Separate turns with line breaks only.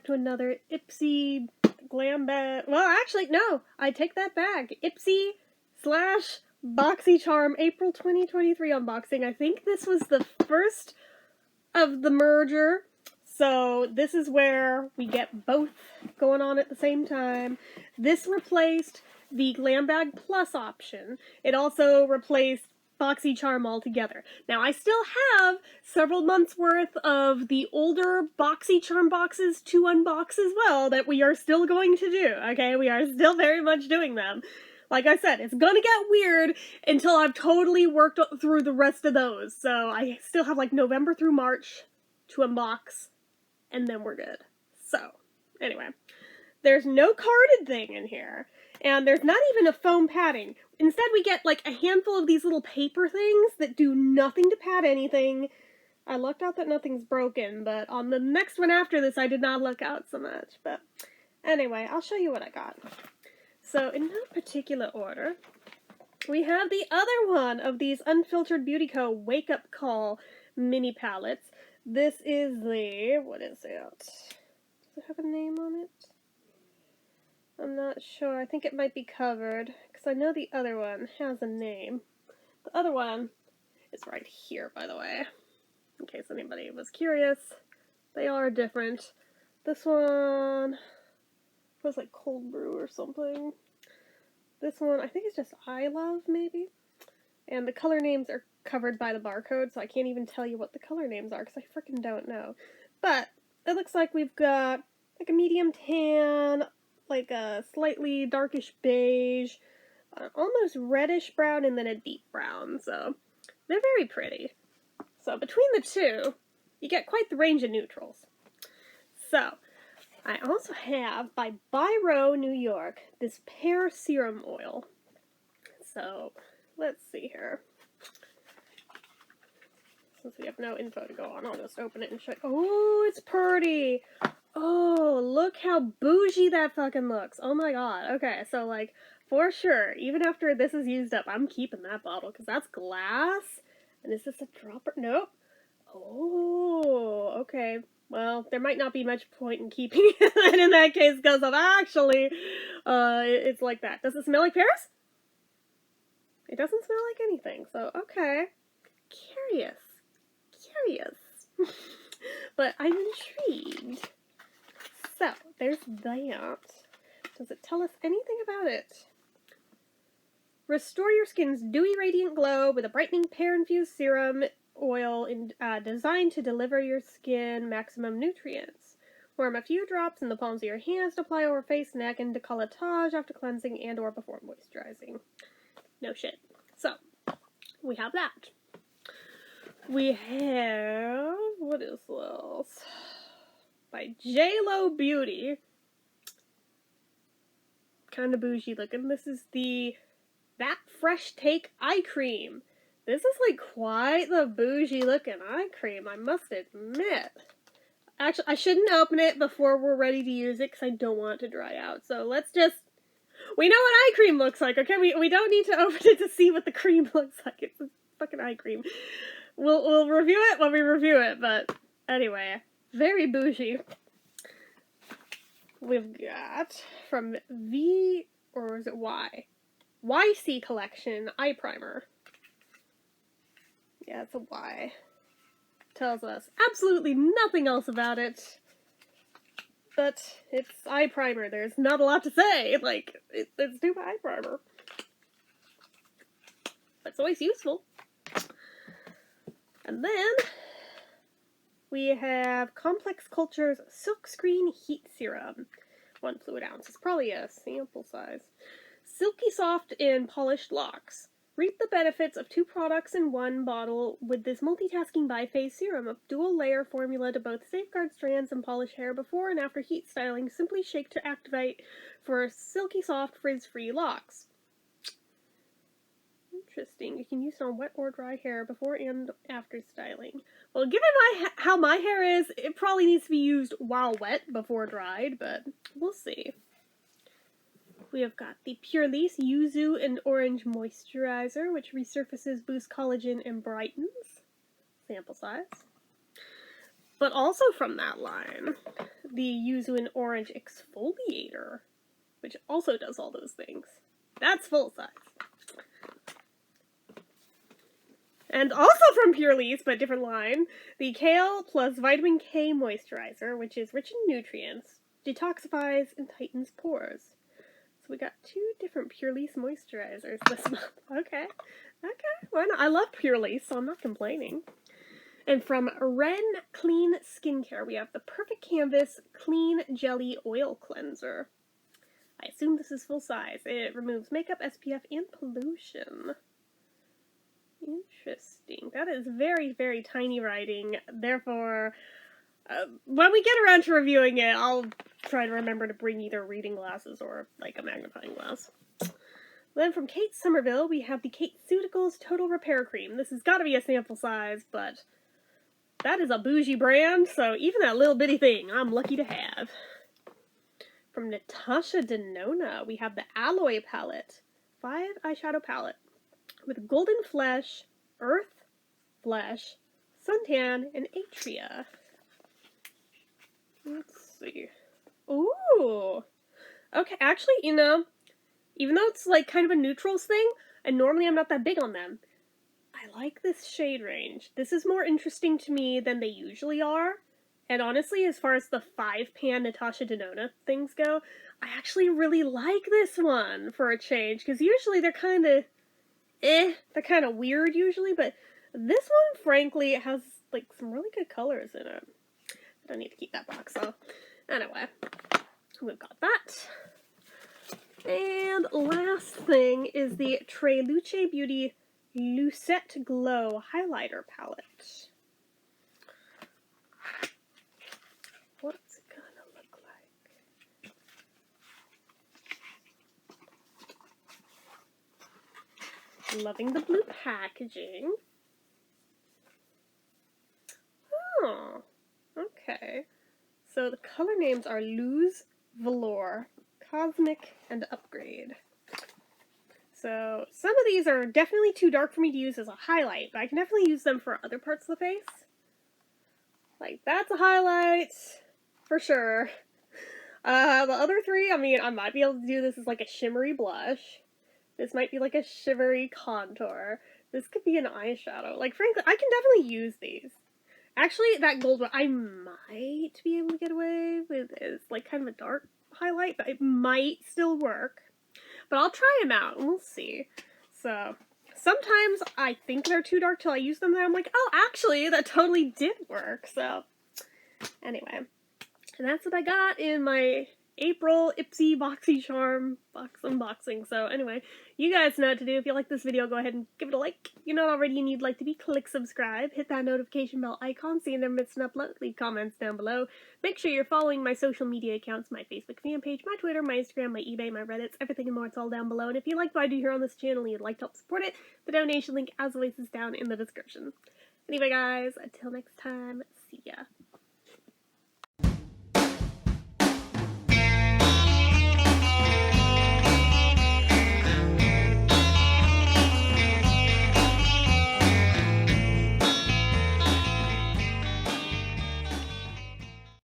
back to another Ipsy glam bag. Well, actually, no, I take that back. Ipsy / Boxycharm April 2023 unboxing. I think this was the first of the merger, so this is where we get both going on at the same time. This replaced the Glam Bag Plus option. It also replaced Boxycharm altogether. Now, I still have several months worth of the older Boxycharm boxes to unbox as well that we are still going to do, okay? We are still very much doing them. Like I said, it's gonna get weird until I've totally worked through the rest of those. So I still have like November through March to unbox, and then we're good. So, anyway. There's no carded thing in here, and there's not even a foam padding. Instead, we get like a handful of these little paper things that do nothing to pad anything. I lucked out that nothing's broken, but on the next one after this, I did not luck out so much. But anyway, I'll show you what I got. So, in no particular order, we have the other one of these Unfiltered Beauty Co. Wake Up Call mini palettes. This is the, what is it? Does it have a name on it? I'm not sure. I think it might be covered, because I know the other one has a name. The other one is right here, by the way, in case anybody was curious. They are different. This one was like cold brew or something. This one, I think it's just I Love, maybe? And the color names are covered by the barcode, so I can't even tell you what the color names are, because I freaking don't know. But it looks like we've got like a medium tan, like a slightly darkish beige, almost reddish brown, and then a deep brown. So they're very pretty. So between the two, you get quite the range of neutrals. So I also have, by Biro, New York, this Pear Serum Oil. So let's see here. Since we have no info to go on, I'll just open it and show you. Oh, it's pretty! Oh, look how bougie that fucking looks. Oh my god. Okay, so like, for sure, even after this is used up, I'm keeping that bottle, because that's glass. And is this a dropper? Nope. Oh, okay. Well, there might not be much point in keeping it in that case, because of actually, it's like that. Does it smell like pears? It doesn't smell like anything, so okay. Curious. But I'm intrigued. So, there's that. Does it tell us anything about it? Restore your skin's dewy, radiant glow with a brightening pear-infused serum oil designed to deliver your skin maximum nutrients. Warm a few drops in the palms of your hands to apply over face, neck, and décolletage after cleansing and or before moisturizing. No shit. So, we have that. We have, what is this? By JLo Beauty. Kind of bougie looking. This is the That Fresh Take Eye Cream. This is like quite the bougie looking eye cream, I must admit. Actually, I shouldn't open it before we're ready to use it because I don't want it to dry out. So let's just, we know what eye cream looks like, okay? We don't need to open it to see what the cream looks like. It's a fucking eye cream. We'll review it when we review it, but anyway, very bougie. We've got from V, or is it Y? YC Collection Eye Primer. Yeah, it's a Y. Tells us absolutely nothing else about it, but it's eye primer. There's not a lot to say. Like, it's new eye primer. But it's always useful. And then we have Complex Culture's Silkscreen Heat Serum. 1 fluid ounce. It's probably a sample size. Silky soft and polished locks. Reap the benefits of 2 products in 1 bottle with this multitasking biphase serum, a dual layer formula to both safeguard strands and polish hair before and after heat styling. Simply shake to activate for silky soft frizz-free locks. Interesting. You can use it on wet or dry hair before and after styling. Well, given how my hair is, it probably needs to be used while wet before dried, but we'll see. We have got the Pure Lace Yuzu and Orange Moisturizer, which resurfaces, boosts collagen, and brightens. Sample size. But also from that line, the Yuzu and Orange Exfoliator, which also does all those things. That's full size. And also from Pure Lease, but different line, the Kale plus Vitamin K Moisturizer, which is rich in nutrients, detoxifies and tightens pores. So we got 2 different Pure Lease moisturizers this month. Okay. Okay. Well, I love Pure Lease, so I'm not complaining. And from Ren Clean Skincare, we have the Perfect Canvas Clean Jelly Oil Cleanser. I assume this is full size. It removes makeup, SPF, and pollution. Interesting. That is very, very tiny writing. Therefore, when we get around to reviewing it, I'll try to remember to bring either reading glasses or, like, a magnifying glass. Then from Kate Somerville, we have the Kate Ceuticals Total Repair Cream. This has got to be a sample size, but that is a bougie brand, so even that little bitty thing, I'm lucky to have. From Natasha Denona, we have the Alloy Palette. 5 eyeshadow palette with Golden Flesh, Earth Flesh, Suntan, and Atria. Let's see. Ooh! Okay, actually, you know, even though it's like kind of a neutrals thing, and normally I'm not that big on them, I like this shade range. This is more interesting to me than they usually are. And honestly, as far as the 5-pan Natasha Denona things go, I actually really like this one for a change, because usually they're kind of they're kind of weird usually, but this one, frankly, it has like some really good colors in it. I don't need to keep that box, so anyway, we've got that. And last thing is the Treluce Beauty Lucette Glow Highlighter Palette. What's it gonna look like? Loving the blue packaging. Oh, okay. So the color names are Luz, Velour, Cosmic, and Upgrade. So some of these are definitely too dark for me to use as a highlight, but I can definitely use them for other parts of the face. Like, that's a highlight, for sure. The other 3, I mean, I might be able to do this as like a shimmery blush. This might be like a shimmery contour. This could be an eyeshadow. Like, frankly, I can definitely use these. Actually, that gold one, I might be able to get away with is like kind of a dark highlight, but it might still work. But I'll try them out, and we'll see. So, sometimes I think they're too dark till I use them, and I'm like, oh, actually, that totally did work. So, anyway. And that's what I got in my April Ipsy Boxycharm box unboxing. So anyway, you guys know what to do. If you like this video, go ahead and give it a like. If you're not already and you'd like to be, click subscribe. Hit that notification bell icon so you never miss an upload. Leave comments down below. Make sure you're following my social media accounts, my Facebook fan page, my Twitter, my Instagram, my eBay, my Reddits, everything and more. It's all down below. And if you like what I do here on this channel and you'd like to help support it, the donation link as always is down in the description. Anyway guys, until next time, see ya.